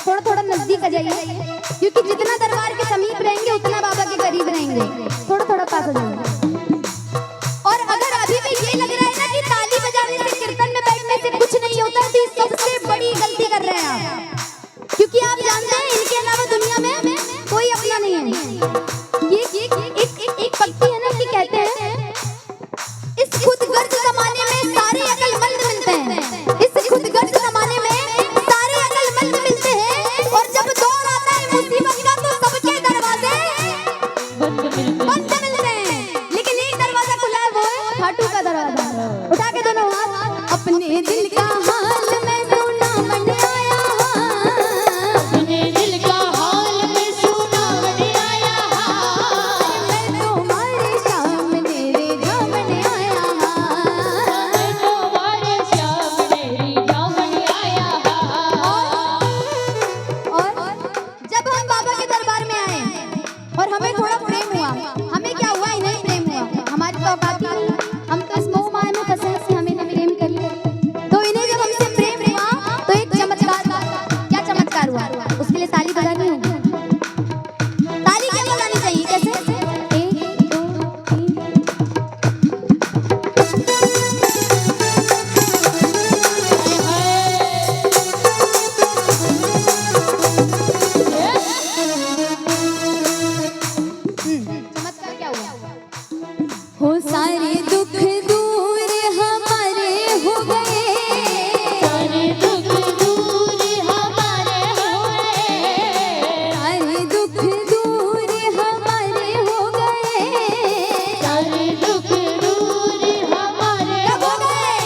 थोड़ा थोड़ा नजदीक आ जाइए, क्योंकि जितना दरबार के समीप रहेंगे उतना बाबा के करीब रहेंगे। थोड़ा थोड़ा पास हो जाइए। और अगर अभी भी ये लग रहा है ना कि ताली बजाने से, कीर्तन में बैठने से कुछ नहीं होता, तो सबसे बड़ी गलती कर रहे हैं आप, क्योंकि आप जानते हैं इनके अलावा दुनिया में कोई अपना नहीं है। ये एक पक्की है ना कि कहते हैं इस खुदगर्ज जमाने में सारे अक्लमंद मिलते हैं, इस खुदगर्ज जमाने में सारे अक्लमंद मिलते हैं, और जब दौर आता है मुसीबत का तो सबके दरवाजे बंद मिलते हैं, लेकिन एक दरवाजा खुला है, वो है खाटू का दरवाजा। उठा के दोनों हाथ, अपने दिल का हाल मैं सुना मन आया, अपने दिल का हाल मैं सुना मन आया, मैं तुम्हारे सामने रे जामन आया, मैं तुम्हारे सामने जामन आया। और जब हम बाबा के दरबार में आए और हमें थोड़ा प्रेम हुआ, हमें क्या हुआ, इन्हें प्रेम हुआ, हमारी तो औकात ही नहीं, हम तो इस मोह माया में फंसे हैं, हमें ना प्रेम कर लिया। तो इन्हें जब हमसे प्रेम हुआ तो एक चमत्कार हुआ। क्या चमत्कार हुआ? उसके लिए ताली बजानी होगी। ताली क्या बजानी चाहिए? कैसे? 1 2 3। चमत्कार क्या हुआ? हो सारे दुख दूर हमारे हो गए, सारे दुख दूर हमारे हो गए, सारे दुख दूर हमारे हो गए, सारे दुख दूर हमारे कब हो गए?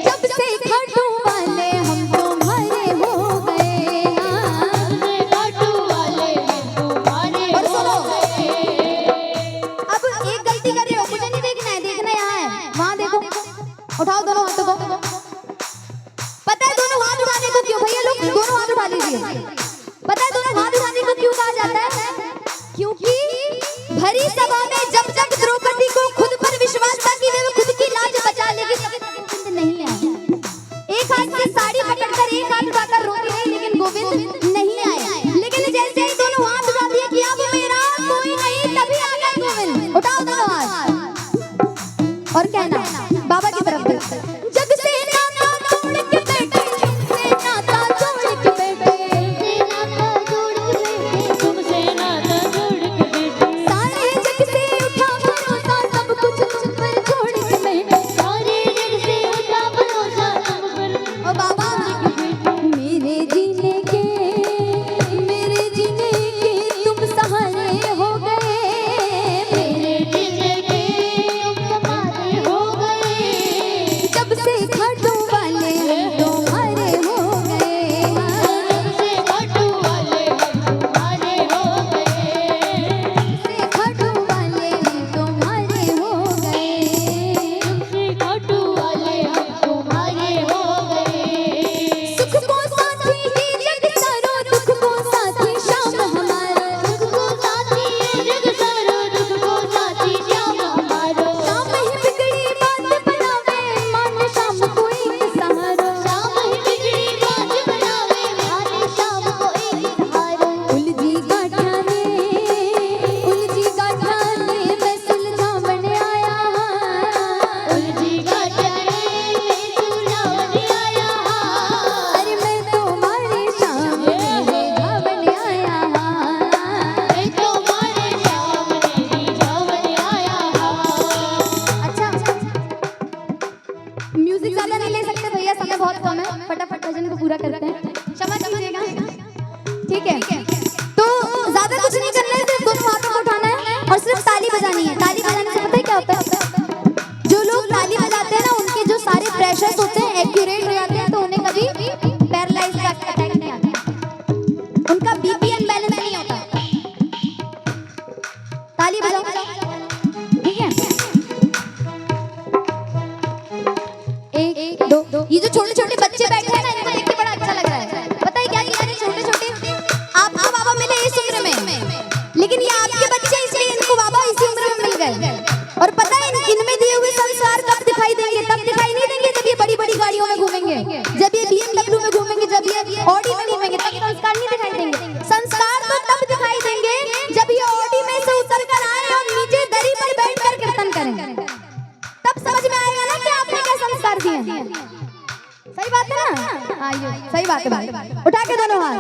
जब से खाटू वाले हम तुम्हारे हो गए। से खाटू वाले हम तुम्हारे और सुनो, हो गए। अब एक गलती कर रहे हो, मुझे नहीं देखना है, देखना यहाँ है, वहाँ देखो, उठाओ दोनों हाथों को। पता है दोनों हाथ उठाने को क्यों? भैया लोग दोनों हाथ उठा लीजिए। पता है दोनों हाथ उठाने को क्यों कहा जाता है? क्योंकि भरी सभा में जब जब द्रौपदी को खुद पर विश्वास था कि वो खुद की लाज बचा लेगी, गोविंद नहीं आए। एक हाथ से साड़ी पकड़कर एक हाथ उठाकर रो रही थी, लेकिन गोविंद नहीं आए। लेकिन जैसे ही दोनों हाथ उठा दिए कि अब मेरा कोई नहीं, तभी आ गए गोविंद। उठाओ दोनों हाथ और कहना बाबा की तरफ देखते, जग से नाता तोड़ के बैठे, तुमसे नाता जोड़ के बैठे, तुमसे नाता जोड़ के बैठे, सारे जग से उठा भरोसा, सब कुछ तुम पर छोड़ के बैठे। सारे जग से उठा भरोसा तुम पर। ओ बाबा, मेरे जीने के तुम सहारे हो गए, मेरे दिल के तुम हमारे हो गए, जब से खाटू वाले हम तुम्हारे हो गए। से खाटू वाले हम तुम्हारे हो गए, से खाटू वाले हम तुम्हारे हो गए। से खाटू वाले हम तुम्हारे हो गए। सुख को साथी ही जग सारो, दुख को साथी श्याम हमारा, दुख को साथी है जग सारो, दुख को साथी श्याम हमारो। श्याम ही बिगड़ी बात बनावे, मान श्याम को एक सहारा। श्याम ही बिगड़ी बात बनावे, मान श्याम को एक सहारा। उलझी गाठा ने मैं सुलझावन आया, उलझी गाठा में सुलझावन आया, अरे मैं तुम्हारे सामने रिझावन आया। मैं तुम्हारे सामने रिझावन आया। अच्छा, म्यूजिक ज्यादा नहीं ले सकते भैया, समय बहुत कम है, फटाफट भजन को पूरा करते हैं, क्षमा कीजिएगा। ठीक है, तो ज्यादा कुछ नहीं करना है, सिर्फ दोनों हाथों को उठाना है और सिर्फ ताली बजानी है। ताली बजाने से पता है क्या होता है? जो लोग ताली बजाते हैं ना, उनके जो सारे प्रेशर्स होते हैं एक्यूरेट हो जाते हैं, तो उन्हें कभी पैरालाइज का अटैक नहीं आता, उनका बीपी अनबैलेंस नहीं होता। ताली बजाओ, ठीक है? 1 2। ये जो छोटे छोटे बच्चे बैठे हैं ना, इनको देख के बड़ा अच्छा लग रहा है। पता है क्या ये सारे छोटे छोटे आपको बाबा मिले इस उम्र में, लेकिन ये आपके बच्चे इसलिए इनको बाबा इसी उम्र में मिल गए। और पता है इनमें दिए हुए संस्कार कब दिखाई देंगे? तब दिखाई नहीं देंगे जब ये बड़ी बड़ी गाड़ियों में घूमेंगे, जब ये BMW में घूमेंगे, जब ये ऑडी में घूमेंगे, हैं। सही बात है ना? आइए, सही बात है भाई, उठा के दोनों हाथ।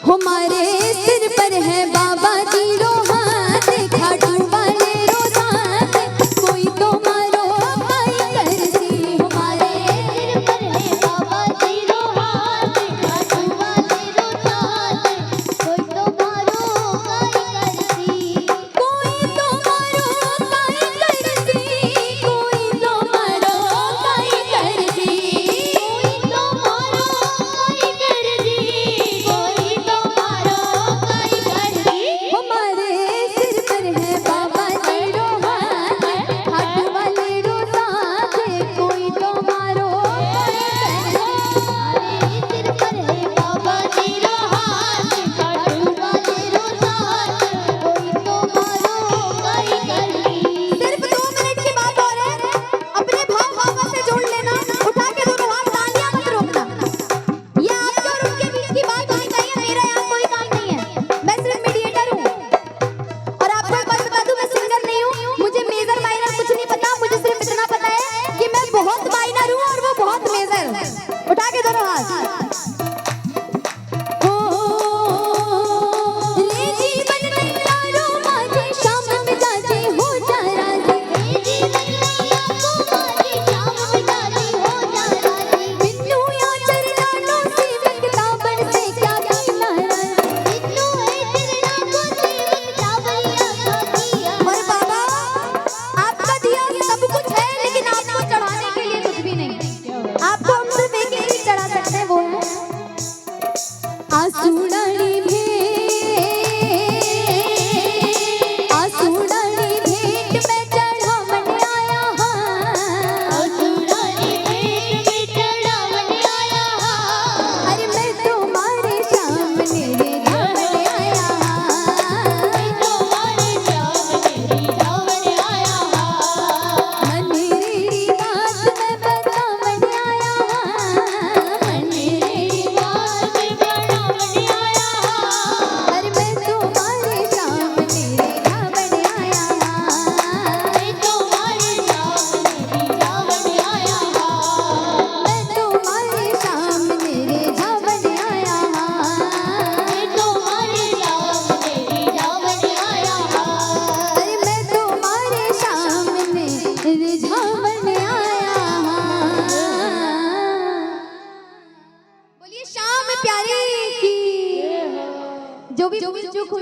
हमारे सिर पर है बाबा जी रोहात, खाटू वाले रोजात, कोई तो मारो काई करसी। हमारे सिर पर है बाबा जी रोहात, खाटू वाले रोजात, कोई तो मारो काई करसी। कोई तो मारो काई करसी, कोई तो मारो काई करसी, कोई तो मारो काई करसी, कोई तो मारो काई करसी। हमारे सिर पर है बाबा जी रोहात, खाटू वाले रोजात, कोई तो मारो काई करसी। हमारे सिर पर है बाबा जी रोहात, खाटू वाले रोजात, कोई तो मारो काई करसी। सिर्फ 2 मिनट की बात और है, अपने भाव भावों से जोड़ लेना, उठा के दोनों हाथ, तालियां मत रोकना। ये आपके और उनके बीच की बात होनी चाहिए, मेरा यहाँ कोई काम नहीं है, मैं सिर्फ मीडिएटर हूँ। और आपको एक बात बता दूं, मैं सिंगर नहीं हूँ, मुझे मेजर माइनर कुछ नहीं पता, मुझे सिर्फ इतना पता है कि मैं बहुत माइनर हूँ और वो बहुत मेजर। उठा के दोनों हाथ। ले जीवन नैयारो माझे, शाम मिजाजे हो जा राजी। जीवन नैया को मारे, शाम मिजाजी हो जा राजी। बिन्नू या चरनानो सेवक ताबड़ से क्या कीना राजी। बिन्नू है चरना को सेवक, ताबड़िया का किया। और बाबा, आपका दिया सब कुछ है, लेकिन आपको चढ़ाने के लिए कुछ भी नहीं। आपको हम सिर्फ एक ही चीज चढ़ा सकते हैं, वो है आसूड़ानी भेंट। आसूड़ानी भेंट में चढ़ावन आया हाँ। असुरानी भेंट में चढ़ावन आया हाँ। अरे मैं तुम्हारे सामने रे धावन आया हाँ। तुम्हारे सामने रावण आया हाँ। मनेरी बात में बतावन आया हाँ। मेरी बात में रावण आया हाँ। अरे मैं तुम्हारे सामने रे धावन आया हाँ। तुम्हारे सामने रावण आया हाँ। मैं तुम्हारे सामने रे धावन आया हाँ। तुम्हारे सामने रावण आया हाँ। अरे मैं तुम्हारे सामने रिझावन आया हाँ। बोलिए श्याम प्यारे की। जो भी चूक हुई